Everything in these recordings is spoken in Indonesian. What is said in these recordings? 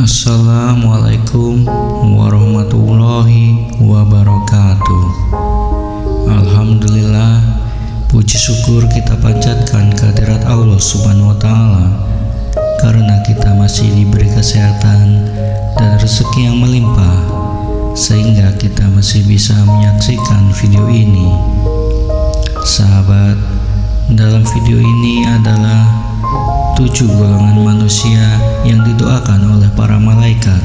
Assalamualaikum warahmatullahi wabarakatuh. Alhamdulillah, puji syukur kita panjatkan kehadirat Allah Subhanahu wa Ta'ala, karena kita masih diberi kesehatan dan rezeki yang melimpah, sehingga kita masih bisa menyaksikan video ini. Sahabat, dalam video ini adalah 7 golongan manusia yang didoakan oleh para malaikat.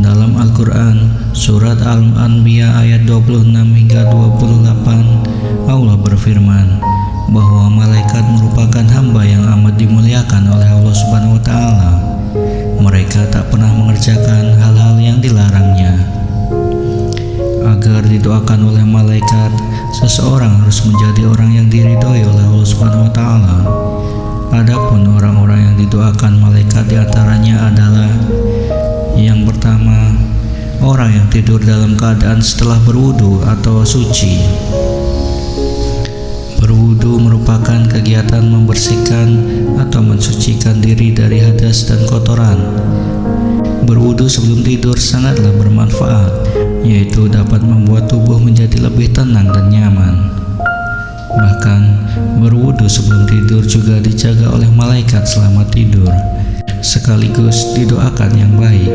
Dalam Al-Quran, surat Al-Anbiya ayat 26 hingga 28, Allah berfirman bahwa malaikat merupakan hamba yang amat dimuliakan oleh Allah Subhanahu wa Ta'ala. Mereka tak pernah mengerjakan hal-hal yang dilarangnya. Agar didoakan oleh malaikat, seseorang harus menjadi orang yang diridhoi oleh Allah Subhanahu wa Ta'ala. Adapun orang-orang yang didoakan malaikat diantaranya adalah: yang pertama, orang yang tidur dalam keadaan setelah berwudu atau suci. Berwudu merupakan kegiatan membersihkan atau mensucikan diri dari hadas dan kotoran. Berwudu sebelum tidur sangatlah bermanfaat, yaitu dapat membuat tubuh menjadi lebih tenang dan nyaman. Bahkan berwudu sebelum tidur juga dijaga oleh malaikat selama tidur, sekaligus didoakan yang baik.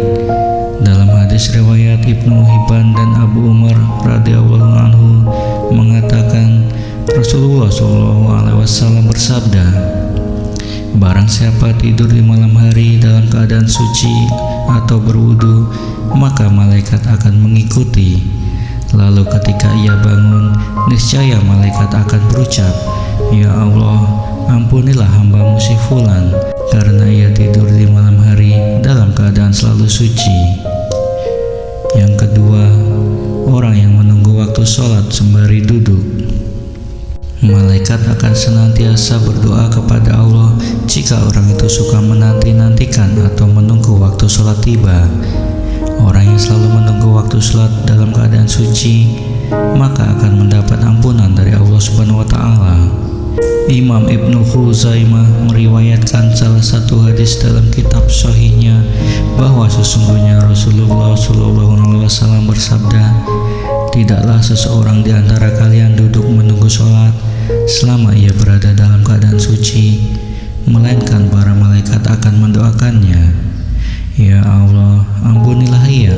Dalam hadis riwayat Ibnu Hibban dan Abu Umar radhiyallahu anhu mengatakan, Rasulullah SAW bersabda, barang siapa tidur di malam hari dalam keadaan suci atau berwudu, maka malaikat akan mengikuti. Lalu ketika ia bangun, niscaya malaikat akan berucap, ya Allah, ampunilah hamba-Mu si Fulan, karena ia tidur di malam hari dalam keadaan selalu suci. Yang kedua, orang yang menunggu waktu sholat sembari duduk. Malaikat akan senantiasa berdoa kepada Allah jika orang itu suka menanti-nantikan atau menunggu waktu sholat tiba. Orang yang selalu menunggu waktu sholat dalam keadaan suci, maka akan mendapat ampunan dari Allah Subhanahu wa Ta'ala. Imam Ibnu Khuzaimah meriwayatkan salah satu hadis dalam kitab Sahihnya bahwa sesungguhnya Rasulullah SAW bersabda, tidaklah seseorang di antara kalian duduk menunggu sholat selama ia berada dalam keadaan suci, melainkan para malaikat akan mendoakannya, ya Allah, ampunilah ia,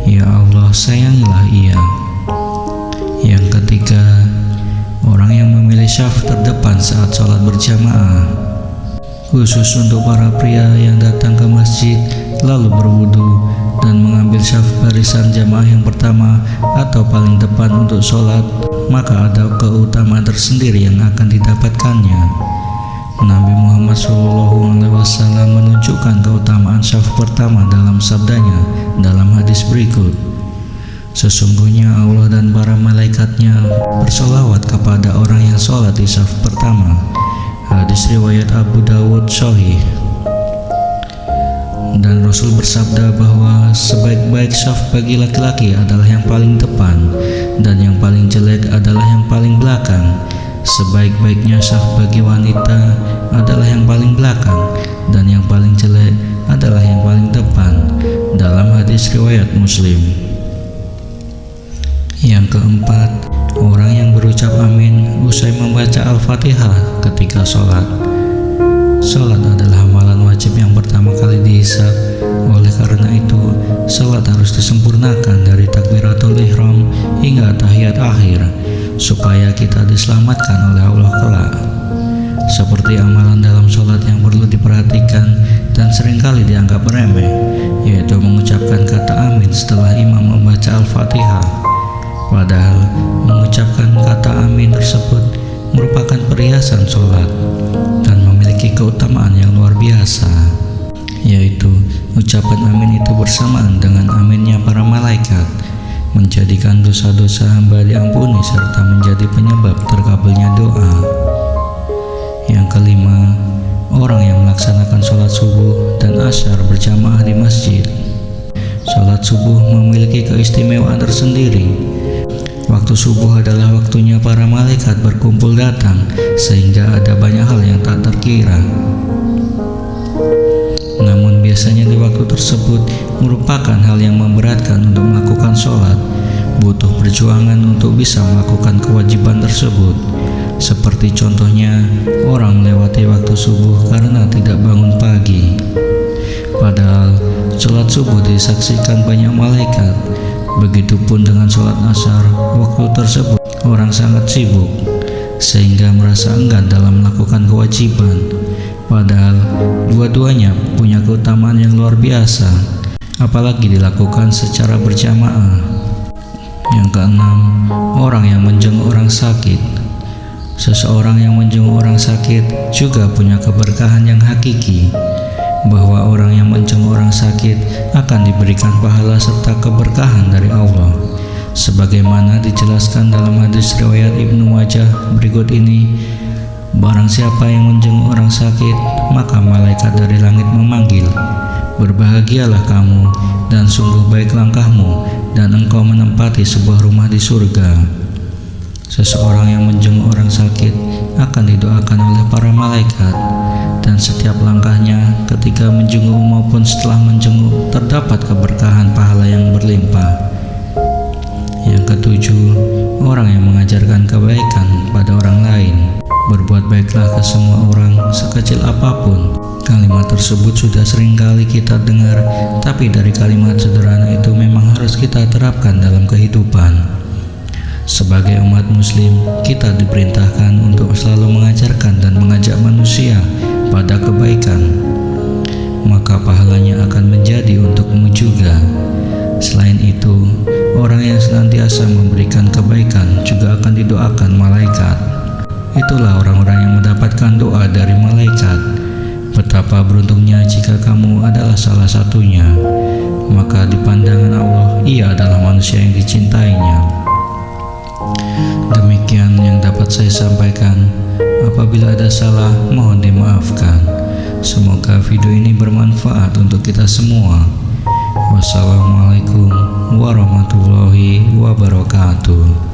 ya Allah, sayangilah ia. Yang ketiga, orang yang memilih syaf terdepan saat sholat berjamaah. Khusus untuk para pria yang datang ke masjid lalu berwudu dan mengambil syaf barisan jamaah yang pertama atau paling depan untuk sholat, maka ada keutamaan tersendiri yang akan didapatkannya. Nabi Muhammad SAW menunjukkan keutamaan syaf pertama dalam sabdanya dalam hadis berikut, sesungguhnya Allah dan para malaikatnya bersolawat kepada orang yang sholat di syaf pertama. Hadis riwayat Abu Dawud Sahih. Dan Rasul bersabda bahwa sebaik-baik syaf bagi laki-laki adalah yang paling depan, dan yang paling jelek adalah yang paling belakang. Sebaik-baiknya syaf bagi wanita adalah yang paling belakang, dan yang paling jelek adalah yang paling depan, dalam hadis riwayat Muslim. Yang keempat, orang yang berucap amin usai membaca Al-Fatihah ketika sholat. Sholat adalah amalan wajib yang pertama kali dihisab. Oleh karena itu, sholat harus disempurnakan dari takbiratul ihram hingga tahiyat akhir, supaya kita diselamatkan oleh Allah kelak. Seperti amalan dalam sholat yang perlu diperhatikan dan seringkali dianggap remeh, yaitu mengucapkan kata amin setelah imam membaca Al-Fatihah. Padahal mengucapkan kata amin tersebut merupakan perhiasan sholat dan memiliki keutamaan yang luar biasa, yaitu ucapan amin itu bersamaan dengan aminnya para malaikat, menjadikan dosa-dosa hamba diampuni serta menjadi penyebab terkabulnya doa. Yang kelima, orang yang melaksanakan sholat subuh dan asyar berjamaah di masjid. Sholat subuh memiliki keistimewaan tersendiri. Waktu subuh adalah waktunya para malaikat berkumpul datang, sehingga ada banyak hal yang tak terkira. Namun biasanya di waktu tersebut merupakan hal yang memberatkan untuk melakukan sholat, butuh perjuangan untuk bisa melakukan kewajiban tersebut. Seperti contohnya, orang melewati waktu subuh karena tidak bangun pagi. Padahal sholat subuh disaksikan banyak malaikat. Begitupun dengan sholat asar, waktu tersebut orang sangat sibuk sehingga merasa enggan dalam melakukan kewajiban. Padahal dua-duanya punya keutamaan yang luar biasa, apalagi dilakukan secara berjamaah. Yang keenam, orang yang menjenguk orang sakit. Seseorang yang menjenguk orang sakit juga punya keberkahan yang hakiki, bahwa orang yang menjenguk orang sakit akan diberikan pahala serta keberkahan dari Allah, sebagaimana dijelaskan dalam hadis riwayat Ibnu Majah berikut ini. Barang siapa yang menjenguk orang sakit, maka malaikat dari langit memanggil, "Berbahagialah kamu, dan sungguh baik langkahmu, dan engkau menempati sebuah rumah di surga." Seseorang yang menjenguk orang sakit akan didoakan oleh para malaikat, dan setiap langkahnya ketika menjenguk maupun setelah menjenguk terdapat keberkahan pahala yang berlimpah. Yang ketujuh, orang yang mengajarkan kebaikan pada orang lain. Berbuat baiklah ke semua orang, sekecil apapun. Kalimat tersebut sudah sering kali kita dengar, tapi dari kalimat sederhana itu memang harus kita terapkan dalam kehidupan. Sebagai umat muslim, kita diperintahkan untuk selalu mengajarkan dan mengajak manusia pada kebaikan, maka pahalanya akan menjadi untukmu juga. Selain itu, orang yang senantiasa memberikan kebaikan juga akan didoakan malaikat. Itulah orang-orang yang mendapatkan doa dari malaikat. Betapa beruntungnya jika kamu adalah salah satunya, maka di pandangan Allah ia adalah manusia yang dicintainya. Demikian yang dapat saya sampaikan. Apabila ada salah, mohon dimaafkan. Semoga video ini bermanfaat untuk kita semua. Wassalamualaikum warahmatullahi wabarakatuh.